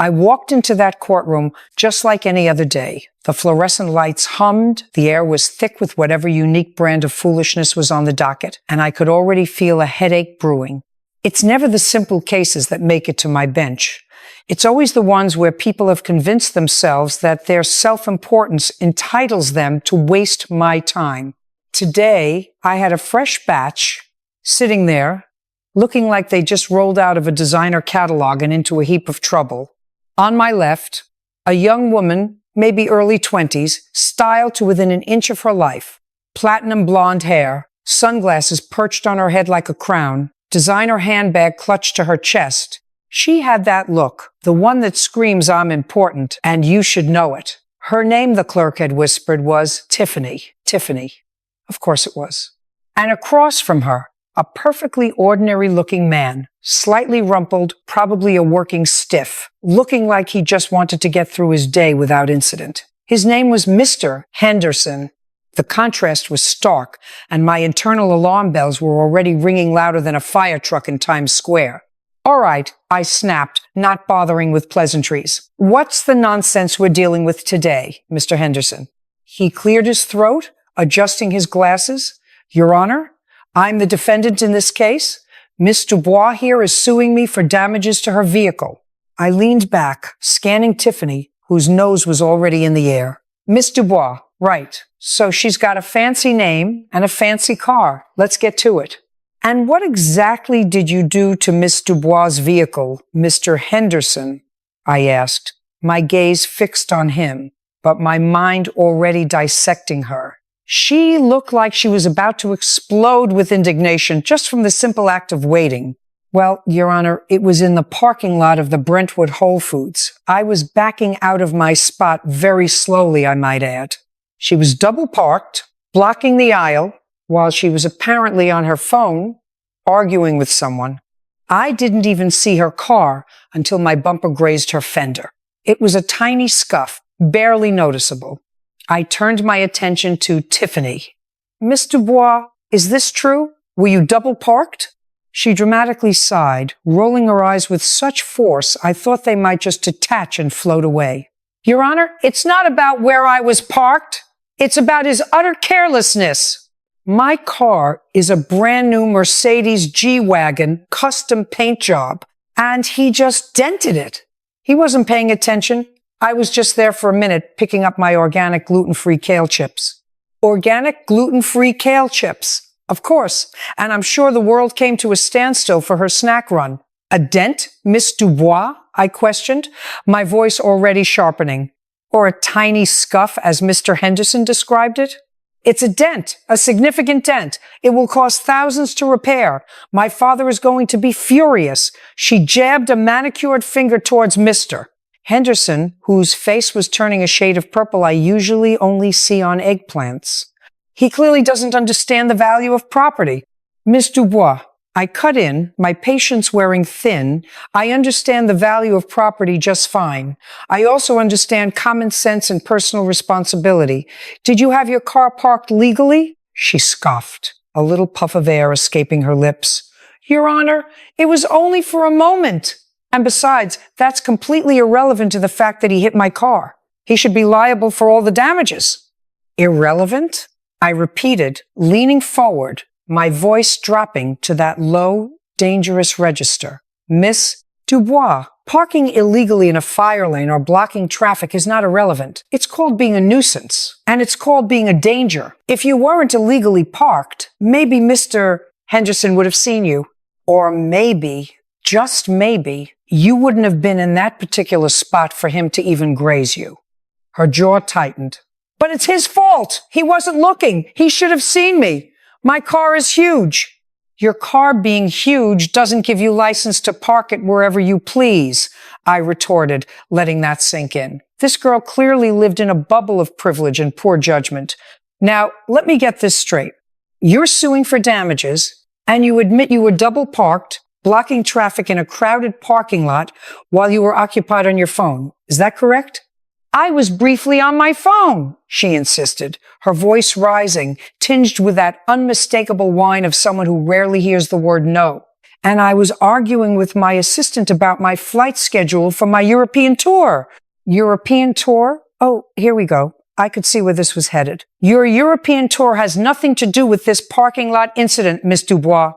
I walked into that courtroom just like any other day. The fluorescent lights hummed, the air was thick with whatever unique brand of foolishness was on the docket, and I could already feel a headache brewing. It's never the simple cases that make it to my bench. It's always the ones where people have convinced themselves that their self-importance entitles them to waste my time. Today, I had a fresh batch sitting there, looking like they just rolled out of a designer catalog and into a heap of trouble. On my left, a young woman, maybe early 20s, styled to within an inch of her life. Platinum blonde hair, sunglasses perched on her head like a crown, designer handbag clutched to her chest. She had that look, the one that screams I'm important and you should know it. Her name, the clerk had whispered, was Tiffany. Tiffany. Of course it was. And across from her, a perfectly ordinary-looking man, slightly rumpled, probably a working stiff, looking like he just wanted to get through his day without incident. His name was Mr. Henderson. The contrast was stark, and my internal alarm bells were already ringing louder than a fire truck in Times Square. All right, I snapped, not bothering with pleasantries. What's the nonsense we're dealing with today, Mr. Henderson? He cleared his throat, adjusting his glasses. Your Honor, I'm the defendant in this case. Miss Dubois here is suing me for damages to her vehicle. I leaned back, scanning Tiffany, whose nose was already in the air. Miss Dubois, right. So she's got a fancy name and a fancy car. Let's get to it. And what exactly did you do to Miss Dubois' vehicle, Mr. Henderson? I asked, my gaze fixed on him, but my mind already dissecting her. She looked like she was about to explode with indignation just from the simple act of waiting. Well, Your Honor, it was in the parking lot of the Brentwood Whole Foods. I was backing out of my spot very slowly, I might add. She was double parked, blocking the aisle, while she was apparently on her phone, arguing with someone. I didn't even see her car until my bumper grazed her fender. It was a tiny scuff, barely noticeable. I turned my attention to Tiffany. Miss Dubois, is this true? Were you double parked? She dramatically sighed, rolling her eyes with such force I thought they might just detach and float away. Your Honor, it's not about where I was parked. It's about his utter carelessness. My car is a brand new Mercedes G-Wagen custom paint job, and he just dented it. He wasn't paying attention. I was just there for a minute picking up my organic gluten-free kale chips. Organic gluten-free kale chips. Of course. And I'm sure the world came to a standstill for her snack run. A dent, Miss Dubois? I questioned, my voice already sharpening. Or a tiny scuff, as Mr. Henderson described it? It's a dent, a significant dent. It will cost thousands to repair. My father is going to be furious. She jabbed a manicured finger towards Mr. Henderson, whose face was turning a shade of purple I usually only see on eggplants. He clearly doesn't understand the value of property. Miss Dubois, I cut in, my patience wearing thin. I understand the value of property just fine. I also understand common sense and personal responsibility. Did you have your car parked legally? She scoffed, a little puff of air escaping her lips. Your Honor, it was only for a moment. And besides, that's completely irrelevant to the fact that he hit my car. He should be liable for all the damages. Irrelevant? I repeated, leaning forward, my voice dropping to that low, dangerous register. Miss Dubois, parking illegally in a fire lane or blocking traffic is not irrelevant. It's called being a nuisance, and it's called being a danger. If you weren't illegally parked, maybe Mr. Henderson would have seen you. Or maybe, just maybe, you wouldn't have been in that particular spot for him to even graze you. Her jaw tightened. But it's his fault. He wasn't looking. He should have seen me. My car is huge. Your car being huge doesn't give you license to park it wherever you please, I retorted, letting that sink in. This girl clearly lived in a bubble of privilege and poor judgment. Now, let me get this straight. You're suing for damages, and you admit you were double parked, blocking traffic in a crowded parking lot while you were occupied on your phone. Is that correct? I was briefly on my phone, she insisted, her voice rising, tinged with that unmistakable whine of someone who rarely hears the word no. and I was arguing with my assistant about my flight schedule for my European tour. European tour? Oh, here we go. I could see where this was headed. Your European tour has nothing to do with this parking lot incident, Miss Dubois.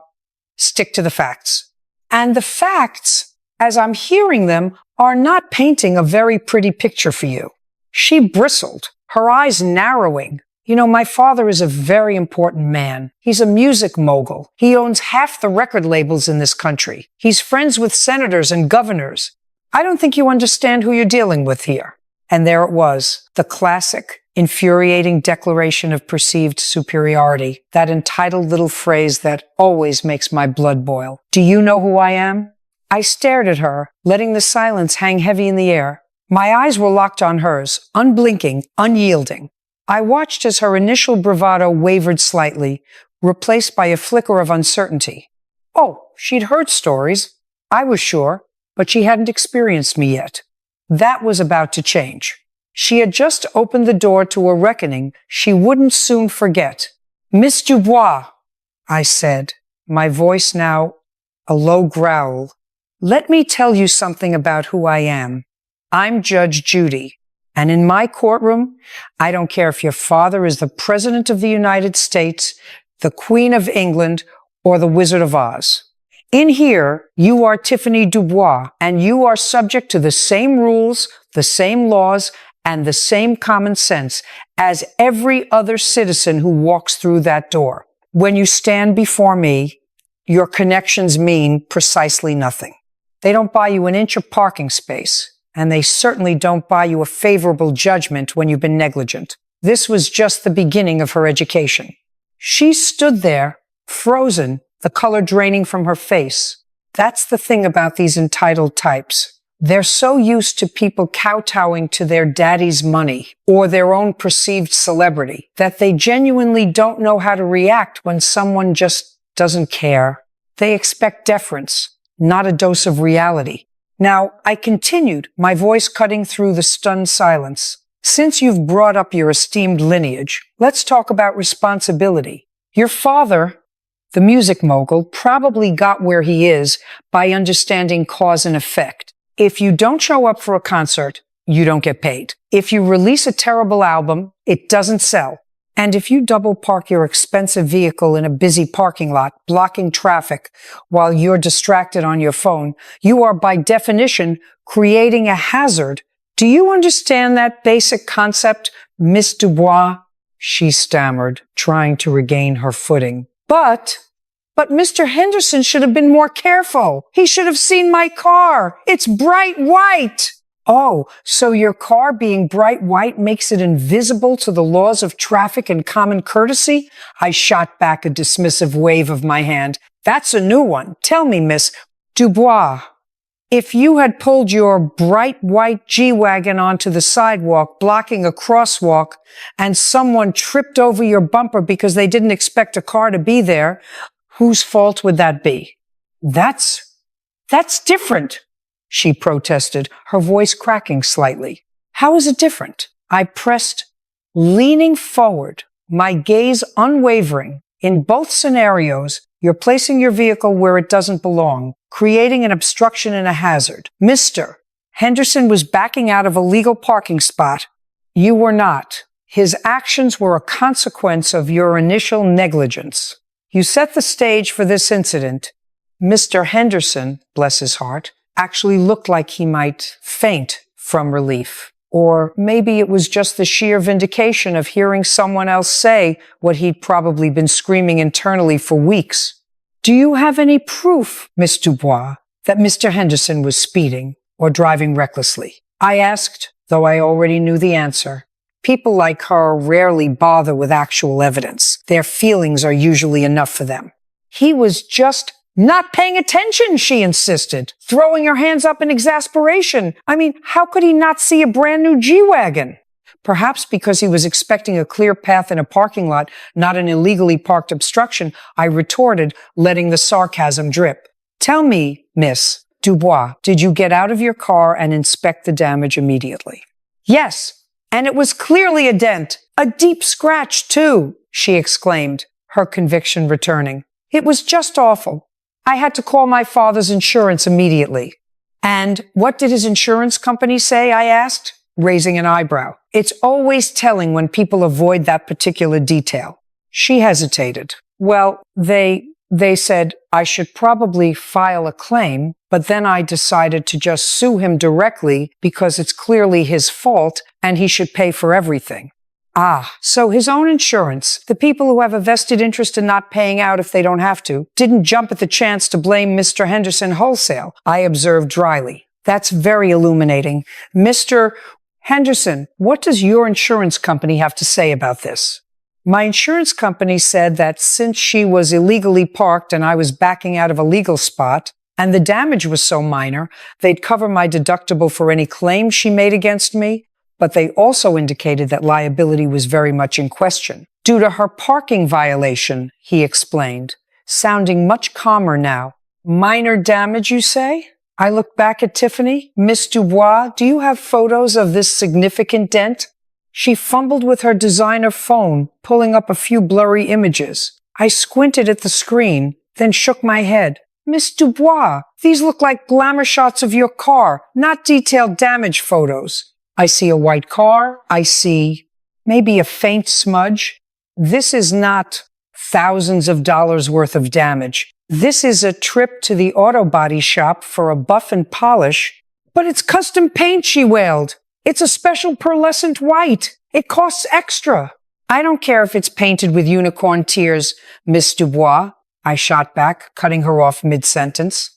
Stick to the facts. And the facts, as I'm hearing them, are not painting a very pretty picture for you. She bristled, her eyes narrowing. You know, my father is a very important man. He's a music mogul. He owns half the record labels in this country. He's friends with senators and governors. I don't think you understand who you're dealing with here. And there it was, the classic, infuriating declaration of perceived superiority, that entitled little phrase that always makes my blood boil. Do you know who I am? I stared at her, letting the silence hang heavy in the air. My eyes were locked on hers, unblinking, unyielding. I watched as her initial bravado wavered slightly, replaced by a flicker of uncertainty. Oh, she'd heard stories, I was sure, but she hadn't experienced me yet. That was about to change. She had just opened the door to a reckoning she wouldn't soon forget. Miss Dubois, I said, my voice now a low growl. Let me tell you something about who I am. I'm Judge Judy. And in my courtroom, I don't care if your father is the President of the United States, the Queen of England, or the Wizard of Oz. In here, you are Tiffany Dubois, and you are subject to the same rules, the same laws, and the same common sense as every other citizen who walks through that door. When you stand before me, your connections mean precisely nothing. They don't buy you an inch of parking space. And they certainly don't buy you a favorable judgment when you've been negligent. This was just the beginning of her education. She stood there, frozen, the color draining from her face. That's the thing about these entitled types. They're so used to people kowtowing to their daddy's money or their own perceived celebrity that they genuinely don't know how to react when someone just doesn't care. They expect deference, not a dose of reality. Now, I continued, my voice cutting through the stunned silence. Since you've brought up your esteemed lineage, let's talk about responsibility. Your father, the music mogul, probably got where he is by understanding cause and effect. If you don't show up for a concert, you don't get paid. If you release a terrible album, it doesn't sell. And if you double park your expensive vehicle in a busy parking lot, blocking traffic while you're distracted on your phone, you are by definition creating a hazard. Do you understand that basic concept, Miss Dubois? She stammered, trying to regain her footing. But Mr. Henderson should have been more careful. He should have seen my car. It's bright white. Oh, so your car being bright white makes it invisible to the laws of traffic and common courtesy? I shot back a dismissive wave of my hand. That's a new one. Tell me, Miss Dubois, if you had pulled your bright white G-Wagen onto the sidewalk, blocking a crosswalk, and someone tripped over your bumper because they didn't expect a car to be there, whose fault would that be? That's different. She protested, her voice cracking slightly. How is it different? I pressed, leaning forward, my gaze unwavering. In both scenarios, you're placing your vehicle where it doesn't belong, creating an obstruction and a hazard. Mr. Henderson was backing out of a legal parking spot. You were not. His actions were a consequence of your initial negligence. You set the stage for this incident. Mr. Henderson, bless his heart, actually looked like he might faint from relief. Or maybe it was just the sheer vindication of hearing someone else say what he'd probably been screaming internally for weeks. Do you have any proof, Miss Dubois, that Mr. Henderson was speeding or driving recklessly? I asked, though I already knew the answer. People like her rarely bother with actual evidence. Their feelings are usually enough for them. He was just not paying attention, she insisted, throwing her hands up in exasperation. I mean, how could he not see a brand new G-Wagen? Perhaps because he was expecting a clear path in a parking lot, not an illegally parked obstruction, I retorted, letting the sarcasm drip. Tell me, Miss Dubois, did you get out of your car and inspect the damage immediately? Yes, and it was clearly a dent, a deep scratch too, she exclaimed, her conviction returning. It was just awful. I had to call my father's insurance immediately. And what did his insurance company say? I asked, raising an eyebrow. It's always telling when people avoid that particular detail. She hesitated. Well, they said I should probably file a claim, but then I decided to just sue him directly because it's clearly his fault and he should pay for everything. Ah, so his own insurance, the people who have a vested interest in not paying out if they don't have to, didn't jump at the chance to blame Mr. Henderson wholesale, I observed dryly. That's very illuminating. Mr. Henderson, what does your insurance company have to say about this? My insurance company said that since she was illegally parked and I was backing out of a legal spot, and the damage was so minor, they'd cover my deductible for any claim she made against me, but they also indicated that liability was very much in question. Due to her parking violation, he explained, sounding much calmer now. Minor damage, you say? I looked back at Tiffany. Miss Dubois, do you have photos of this significant dent? She fumbled with her designer phone, pulling up a few blurry images. I squinted at the screen, then shook my head. Miss Dubois, these look like glamour shots of your car, not detailed damage photos. I see a white car. I see maybe a faint smudge. This is not thousands of dollars worth of damage. This is a trip to the auto body shop for a buff and polish. But it's custom paint, she wailed. It's a special pearlescent white. It costs extra. I don't care if it's painted with unicorn tears, Miss Dubois, I shot back, cutting her off mid-sentence.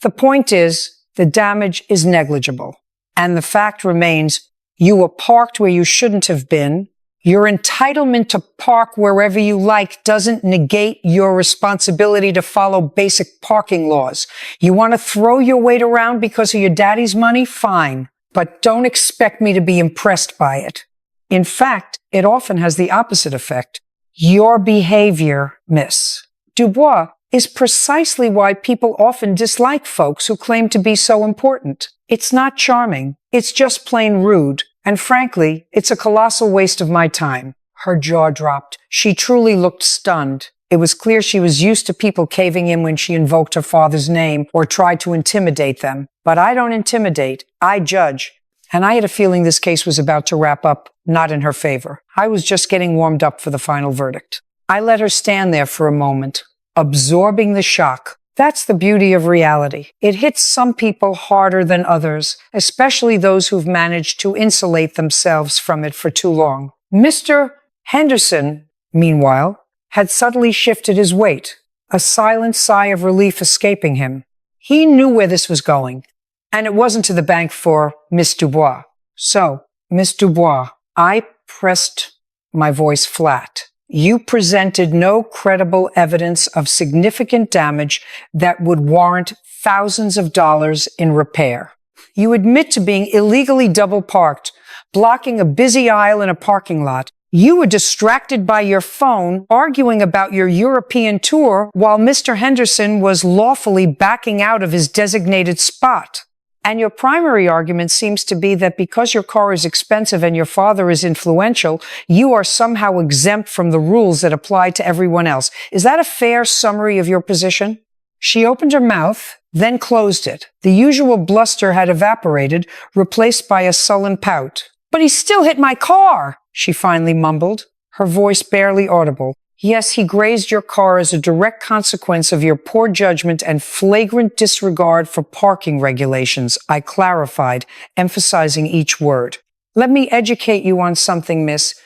The point is, the damage is negligible. And the fact remains, you were parked where you shouldn't have been. Your entitlement to park wherever you like doesn't negate your responsibility to follow basic parking laws. You want to throw your weight around because of your daddy's money? Fine. But don't expect me to be impressed by it. In fact, it often has the opposite effect. Your behavior, Miss Dubois, is precisely why people often dislike folks who claim to be so important. It's not charming. It's just plain rude. And frankly, it's a colossal waste of my time. Her jaw dropped. She truly looked stunned. It was clear she was used to people caving in when she invoked her father's name or tried to intimidate them. But I don't intimidate. I judge. And I had a feeling this case was about to wrap up, not in her favor. I was just getting warmed up for the final verdict. I let her stand there for a moment, absorbing the shock. That's the beauty of reality. It hits some people harder than others, especially those who've managed to insulate themselves from it for too long. Mr. Henderson, meanwhile, had suddenly shifted his weight, a silent sigh of relief escaping him. He knew where this was going, and it wasn't to the bank for Miss Dubois. So, Miss Dubois, I pressed my voice flat. You presented no credible evidence of significant damage that would warrant thousands of dollars in repair. You admit to being illegally double parked, blocking a busy aisle in a parking lot. You were distracted by your phone, arguing about your European tour while Mr. Henderson was lawfully backing out of his designated spot. And your primary argument seems to be that because your car is expensive and your father is influential, you are somehow exempt from the rules that apply to everyone else. Is that a fair summary of your position? She opened her mouth, then closed it. The usual bluster had evaporated, replaced by a sullen pout. But he still hit my car, she finally mumbled, her voice barely audible. Yes, he grazed your car as a direct consequence of your poor judgment and flagrant disregard for parking regulations, I clarified, emphasizing each word. Let me educate you on something, Miss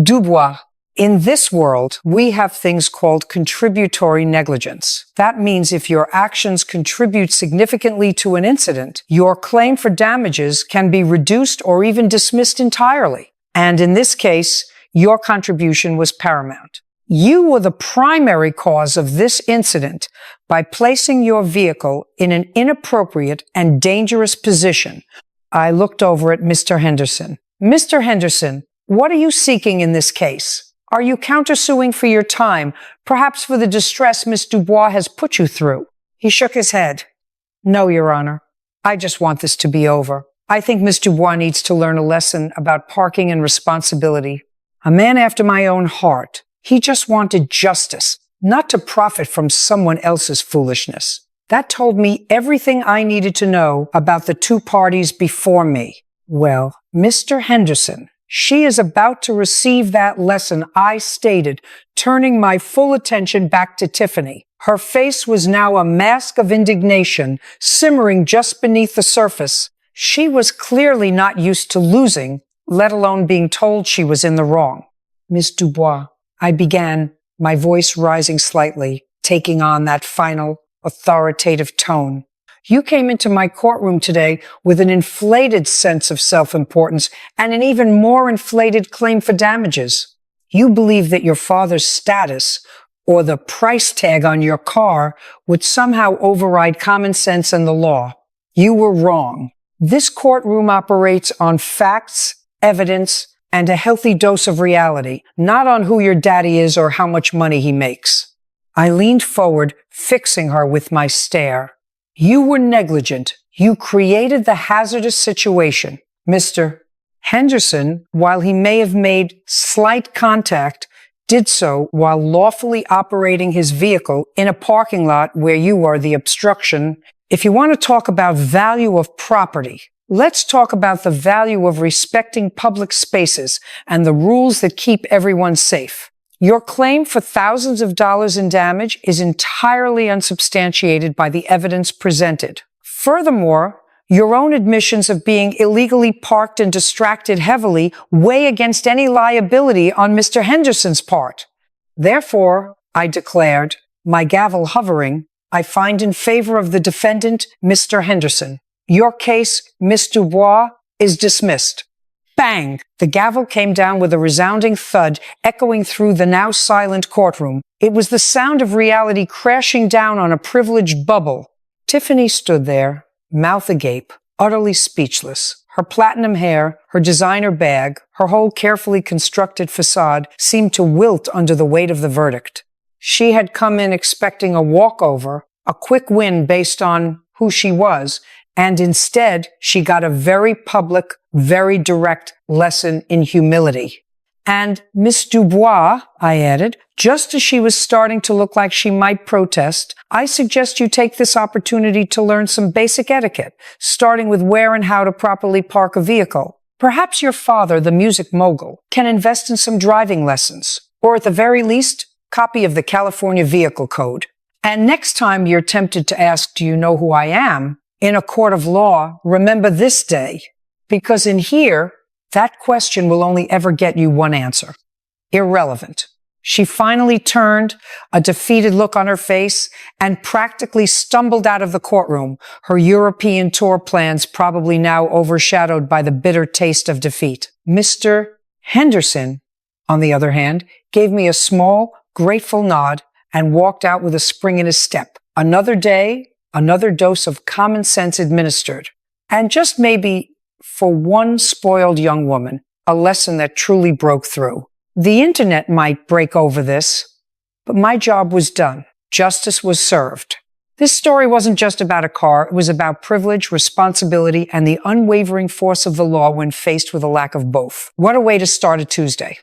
Dubois. In this world, we have things called contributory negligence. That means if your actions contribute significantly to an incident, your claim for damages can be reduced or even dismissed entirely. And in this case, your contribution was paramount. You were the primary cause of this incident by placing your vehicle in an inappropriate and dangerous position. I looked over at Mr. Henderson. Mr. Henderson, what are you seeking in this case? Are you countersuing for your time, perhaps for the distress Miss Dubois has put you through? He shook his head. No, Your Honor. I just want this to be over. I think Miss Dubois needs to learn a lesson about parking and responsibility. A man after my own heart. He just wanted justice, not to profit from someone else's foolishness. That told me everything I needed to know about the two parties before me. Well, Mr. Henderson, she is about to receive that lesson I stated, turning my full attention back to Tiffany. Her face was now a mask of indignation, simmering just beneath the surface. She was clearly not used to losing, let alone being told she was in the wrong. Miss Dubois, I began, my voice rising slightly, taking on that final, authoritative tone. You came into my courtroom today with an inflated sense of self-importance and an even more inflated claim for damages. You believe that your father's status or the price tag on your car would somehow override common sense and the law. You were wrong. This courtroom operates on facts, evidence, and a healthy dose of reality, not on who your daddy is or how much money he makes. I leaned forward, fixing her with my stare. You were negligent. You created the hazardous situation. Mr. Henderson, while he may have made slight contact, did so while lawfully operating his vehicle in a parking lot where you are the obstruction. If you want to talk about value of property, let's talk about the value of respecting public spaces and the rules that keep everyone safe. Your claim for thousands of dollars in damage is entirely unsubstantiated by the evidence presented. Furthermore, your own admissions of being illegally parked and distracted heavily weigh against any liability on Mr. Henderson's part. Therefore, I declared, my gavel hovering, I find in favor of the defendant, Mr. Henderson. Your case, Miss Dubois, is dismissed. Bang! The gavel came down with a resounding thud, echoing through the now silent courtroom. It was the sound of reality crashing down on a privileged bubble. Tiffany stood there, mouth agape, utterly speechless. Her platinum hair, her designer bag, her whole carefully constructed facade seemed to wilt under the weight of the verdict. She had come in expecting a walkover, a quick win based on who she was, and instead she got a very public, very direct lesson in humility. And Miss Dubois, I added, just as she was starting to look like she might protest, I suggest you take this opportunity to learn some basic etiquette, starting with where and how to properly park a vehicle. Perhaps your father, the music mogul, can invest in some driving lessons, or at the very least, copy of the California Vehicle Code. And next time you're tempted to ask, do you know who I am? In a court of law, remember this day, because in here, that question will only ever get you one answer. Irrelevant. She finally turned, a defeated look on her face, and practically stumbled out of the courtroom, her European tour plans probably now overshadowed by the bitter taste of defeat. Mr. Henderson, on the other hand, gave me a small, grateful nod and walked out with a spring in his step. Another day, another dose of common sense administered. And just maybe, for one spoiled young woman, a lesson that truly broke through. The internet might break over this, but my job was done. Justice was served. This story wasn't just about a car. It was about privilege, responsibility, and the unwavering force of the law when faced with a lack of both. What a way to start a Tuesday.